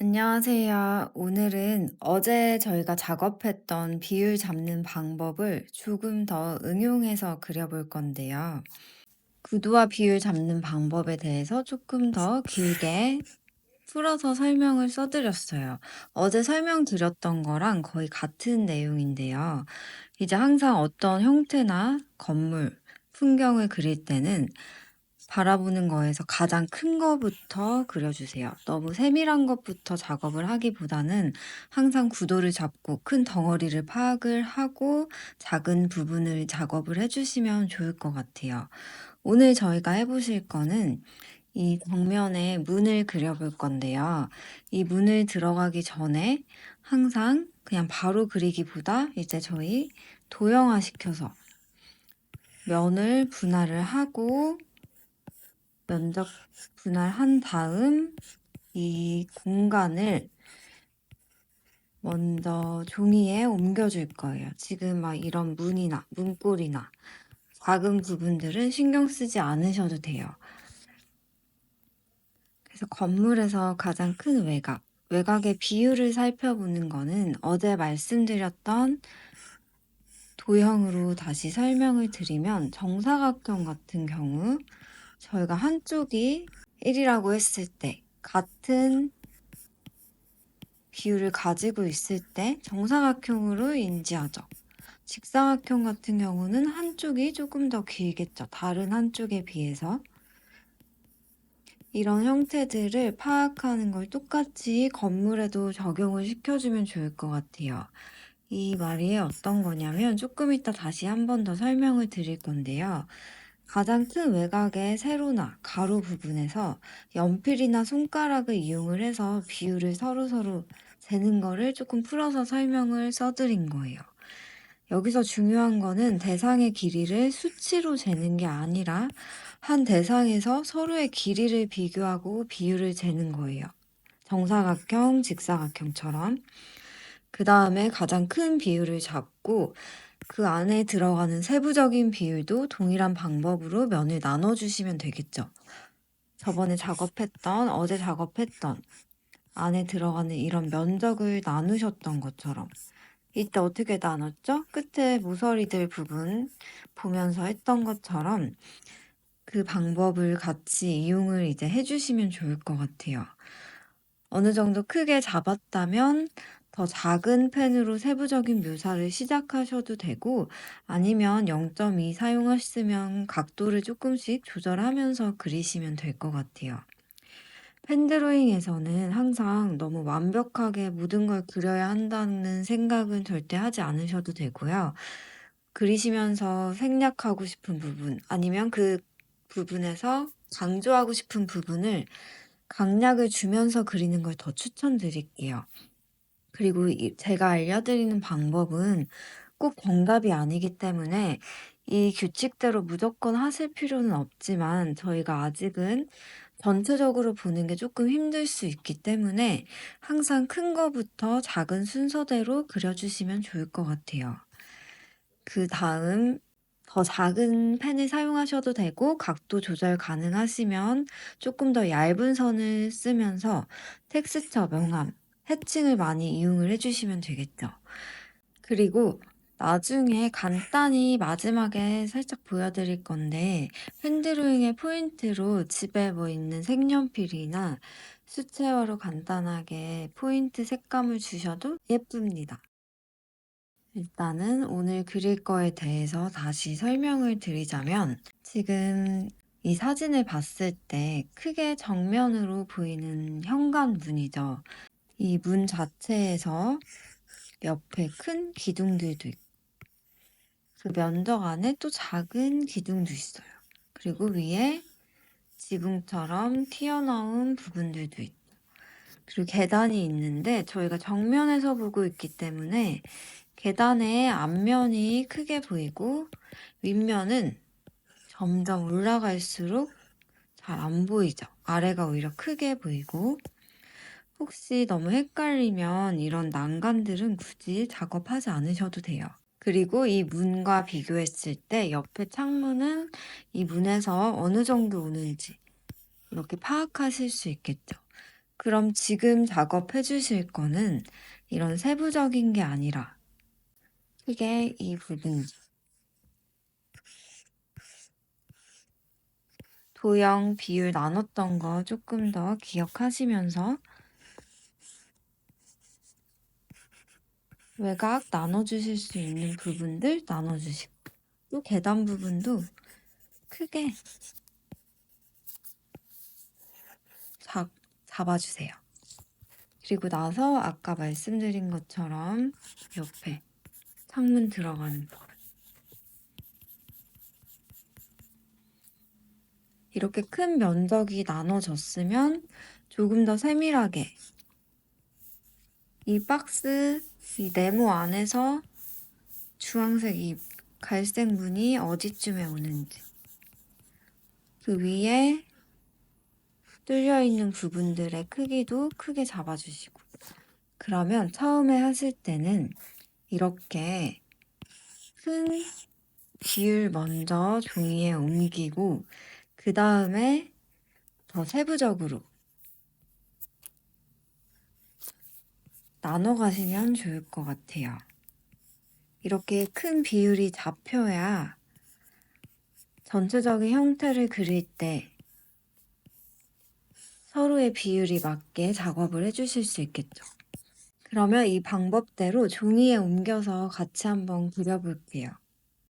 안녕하세요. 오늘은 어제 저희가 작업했던 비율 잡는 방법을 조금 더 응용해서 그려볼 건데요. 구두와 비율 잡는 방법에 대해서 조금 더 길게 풀어서 설명을 써드렸어요. 어제 설명드렸던 거랑 거의 같은 내용인데요. 이제 항상 어떤 형태나 건물, 풍경을 그릴 때는 바라보는 거에서 가장 큰 거부터 그려주세요. 너무 세밀한 것부터 작업을 하기보다는 항상 구도를 잡고 큰 덩어리를 파악을 하고 작은 부분을 작업을 해주시면 좋을 것 같아요. 오늘 저희가 해보실 거는 이 벽면에 문을 그려볼 건데요. 이 문을 들어가기 전에 항상 그냥 바로 그리기보다 이제 저희 도형화 시켜서 면을 분할을 하고 면적 분할한 다음 이 공간을 먼저 종이에 옮겨줄 거예요. 지금 막 이런 문이나 문고리나 작은 부분들은 신경 쓰지 않으셔도 돼요. 그래서 건물에서 가장 큰 외곽, 외곽의 비율을 살펴보는 거는 어제 말씀드렸던 도형으로 다시 설명을 드리면 정사각형 같은 경우 저희가 한쪽이 1이라고 했을 때 같은 비율을 가지고 있을 때 정사각형으로 인지하죠. 직사각형 같은 경우는 한쪽이 조금 더 길겠죠. 다른 한쪽에 비해서. 이런 형태들을 파악하는 걸 똑같이 건물에도 적용을 시켜주면 좋을 것 같아요. 이 말이 어떤 거냐면 조금 이따 다시 한 번 더 설명을 드릴 건데요. 가장 큰 외곽의 세로나 가로 부분에서 연필이나 손가락을 이용을 해서 비율을 서로서로 재는 거를 조금 풀어서 설명을 써드린 거예요. 여기서 중요한 거는 대상의 길이를 수치로 재는 게 아니라 한 대상에서 서로의 길이를 비교하고 비율을 재는 거예요. 정사각형, 직사각형처럼. 그 다음에 가장 큰 비율을 잡고 그 안에 들어가는 세부적인 비율도 동일한 방법으로 면을 나눠주시면 되겠죠. 저번에 작업했던, 어제 작업했던 안에 들어가는 이런 면적을 나누셨던 것처럼. 이때 어떻게 나눴죠? 끝에 모서리들 부분 보면서 했던 것처럼 그 방법을 같이 이용을 이제 해주시면 좋을 것 같아요. 어느 정도 크게 잡았다면 더 작은 펜으로 세부적인 묘사를 시작하셔도 되고 아니면 0.2 사용하시면 각도를 조금씩 조절하면서 그리시면 될 것 같아요. 펜 드로잉에서는 항상 너무 완벽하게 모든 걸 그려야 한다는 생각은 절대 하지 않으셔도 되고요. 그리시면서 생략하고 싶은 부분 아니면 그 부분에서 강조하고 싶은 부분을 강약을 주면서 그리는 걸 더 추천드릴게요. 그리고 제가 알려드리는 방법은 꼭 정답이 아니기 때문에 이 규칙대로 무조건 하실 필요는 없지만 저희가 아직은 전체적으로 보는 게 조금 힘들 수 있기 때문에 항상 큰 거부터 작은 순서대로 그려주시면 좋을 것 같아요. 그 다음 더 작은 펜을 사용하셔도 되고 각도 조절 가능하시면 조금 더 얇은 선을 쓰면서 텍스처, 명암, 해칭을 많이 이용을 해주시면 되겠죠. 그리고 나중에 간단히 마지막에 살짝 보여드릴 건데 핸드로잉의 포인트로 집에 뭐 있는 색연필이나 수채화로 간단하게 포인트 색감을 주셔도 예쁩니다. 일단은 오늘 그릴 거에 대해서 다시 설명을 드리자면 지금 이 사진을 봤을 때 크게 정면으로 보이는 현관문이죠. 이 문 자체에서 옆에 큰 기둥들도 있고 그 면적 안에 또 작은 기둥도 있어요. 그리고 위에 지붕처럼 튀어나온 부분들도 있고 그리고 계단이 있는데 저희가 정면에서 보고 있기 때문에 계단의 앞면이 크게 보이고 윗면은 점점 올라갈수록 잘 안 보이죠. 아래가 오히려 크게 보이고 혹시 너무 헷갈리면 이런 난간들은 굳이 작업하지 않으셔도 돼요. 그리고 이 문과 비교했을 때 옆에 창문은 이 문에서 어느 정도 오는지 이렇게 파악하실 수 있겠죠. 그럼 지금 작업해 주실 거는 이런 세부적인 게 아니라 크게 이 부분, 도형, 비율 나눴던 거 조금 더 기억하시면서 외곽 나눠주실 수 있는 부분들 나눠주시고, 또 계단 부분도 크게 잡아주세요. 그리고 나서 아까 말씀드린 것처럼 옆에 창문 들어가는 부분, 이렇게 큰 면적이 나눠졌으면 조금 더 세밀하게 이 박스, 이 네모 안에서 주황색 이 갈색 무늬 어디쯤에 오는지, 그 위에 뚫려 있는 부분들의 크기도 크게 잡아주시고, 그러면 처음에 하실 때는 이렇게 큰 비율 먼저 종이에 옮기고 그 다음에 더 세부적으로 나눠 가시면 좋을 것 같아요. 이렇게 큰 비율이 잡혀야 전체적인 형태를 그릴 때 서로의 비율이 맞게 작업을 해주실 수 있겠죠. 그러면 이 방법대로 종이에 옮겨서 같이 한번 그려볼게요.